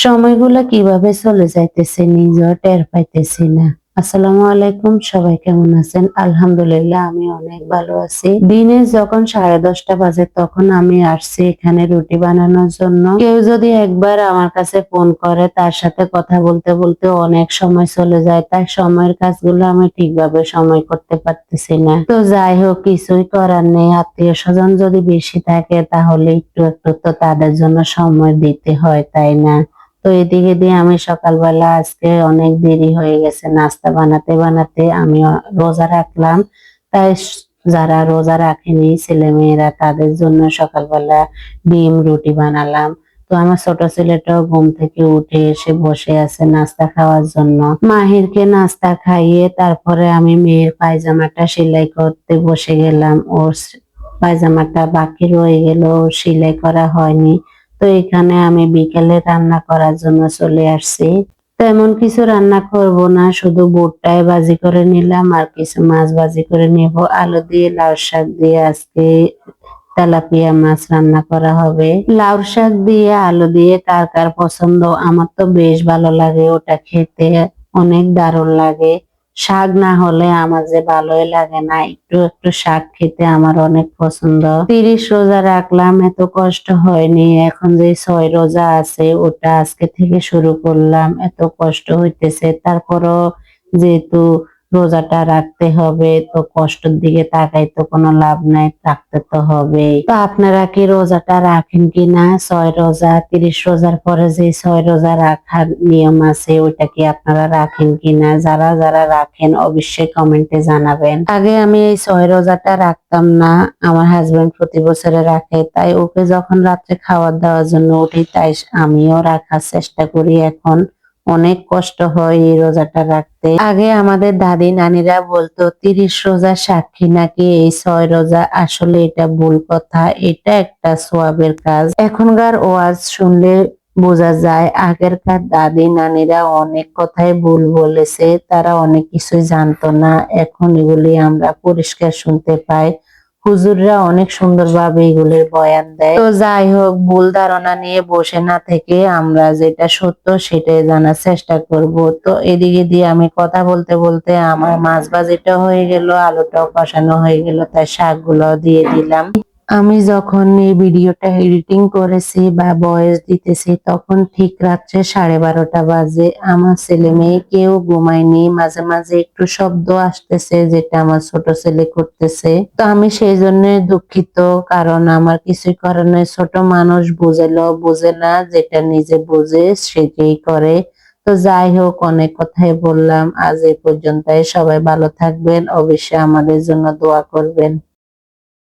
সময়গুলা কিভাবে চলে যাইতেছে নিজেও টের পাইতেছি না। আসসালামু আলাইকুম, সবাই কেমন আছেন? আলহামদুলিল্লাহ আমি অনেক ভালো আছি। দিনে যখন 10:30 বাজে তখন আমি আসছি এখানে রুটি বানানোর জন্য। কেউ যদি একবার আমার কাছে ফোন করে তার সাথে কথা বলতে বলতে অনেক সময় চলে যায়, তাই সময়ের কাজগুলো আমি ঠিকভাবে সময় করতে পারতেছি না। তো যাই হোক, কিছুই করার নেই। আত্মীয় স্বজন যদি বেশি থাকে তাহলে একটু একটু তো তাদের জন্য সময় দিতে হয়, তাই না? তো এদিকে দিয়ে আমি সকালবেলা আজকে অনেক দেরি হয়ে গেছে নাস্তা বানাতে বানাতে। আমি রোজা রাখলাম, তাই যারা রোজা রাখেনি ছেলেমেয়েরা তাদের জন্য সকালবেলা ডিম রুটি বানালাম। তো আমার ছোট ছেলেটাও ঘুম থেকে উঠে এসে বসে আছে নাস্তা খাওয়ার জন্য। মাহিরকে নাস্তা খাইয়ে তারপরে আমি মেয়ের পায়জামাটা সেলাই করতে বসে গেলাম। ওর পায়জামাটা বাকি রয়ে গেল, ওর সেলাই করা হয়নি। তো এখানে আমি বিকেলে রান্না করার জন্য চলে আসছি। তেমন কিছু রান্না করব না, শুধু বুটটাই ভাজি করে নিলাম আর কিছু মাছ ভাজি করে নেব। আলু দিয়ে লাউ শাক দিয়ে আজকে তেলাপিয়া মাছ রান্না করা হবে। লাউ শাক দিয়ে আলু দিয়ে কার কার পছন্দ? আমার তো বেশ ভালো লাগে, ওটা খেতে অনেক দারুণ লাগে। শাক না হলে আমার যে ভালোই লাগে না, একটু একটু শাক খেতে আমার অনেক পছন্দ। 30 রোজা রাখলাম, এত কষ্ট হয়নি। এখন যে 6 রোজা আছে ওটা আজকে থেকে শুরু করলাম, এত কষ্ট হইতেছে। তারপরও যেহেতু রোজাটা রাখতে হবে, তো কষ্টের দিকে তাকাই তো কোনো লাভ নাই, রাখতে তো হবে। তো আপনারা কি রোজাটা রাখেন কিনা? 6 রোজা, 30 রোজার পরে যে 6 রোজা রাখার নিয়ম আছে ওইটা কি আপনারা রাখেন কিনা? যারা যারা রাখেন অবশ্যই কমেন্টে জানাবেন। আগে আমি এই 6 রোজাটা রাখতাম না, আমার হাজবেন্ড প্রতি বছরে রাখে, তাই ওকে যখন রাত্রে খাবার দেওয়ার জন্য উঠি তাই আমিও রাখার চেষ্টা করি। এখন অনেক কষ্ট হয় এই রোজাটা রাখতে। আগে আমাদের দাদি নানিরা বলতো 30 রোজা সাক্ষী নাকি এই 6 রোজা। আসলে এটা ভুল কথা, এটা একটা সওয়াবের কাজ। এখনকার ওয়াজ শুনলে বোঝা যায় আগেরকার দাদি নানিরা অনেক কথাই ভুল বলেছে, তারা অনেক কিছুই জানতো না। এখন এগুলি আমরা পরিষ্কার শুনতে পাই। হুজুররা অনেক সুন্দরভাবে এগুলির বয়ান দেয়। তো যাই হোক, ভুল ধারণা নিয়ে বসে না থেকে আমরা যেটা সত্য সেটাই জানার চেষ্টা করব। তো এদিকে দিয়ে আমি কথা বলতে বলতে আমার মাছ ভাজিটা হয়ে গেল, আলুটাও কষানো হয়ে গেল, তাই শাকগুলো দিয়ে দিলাম। আমি যখন এই ভিডিওটা এডিটিং করেছি বা ভয়েস দিতেছি তখন ঠিক রাত্রে 12:30 বাজে। আমার ছেলে মেয়ে কেউ ঘুমায়নি, মাঝে মাঝে একটু শব্দ আসতেছে যেটা আমার ছোট ছেলে করতেছে। তো আমি সেই জন্য দুঃখিত, কারণ আমার কিছুই করার নেই। ছোট মানুষ বুঝেলেও বুঝে না, যেটা নিজে বুঝে সেটাই করে। তো যাই হোক, অনেক কথাই বললাম, আজ এই পর্যন্তই। সবাই ভালো থাকবেন, অবশ্যই আমাদের জন্য দোয়া করবেন।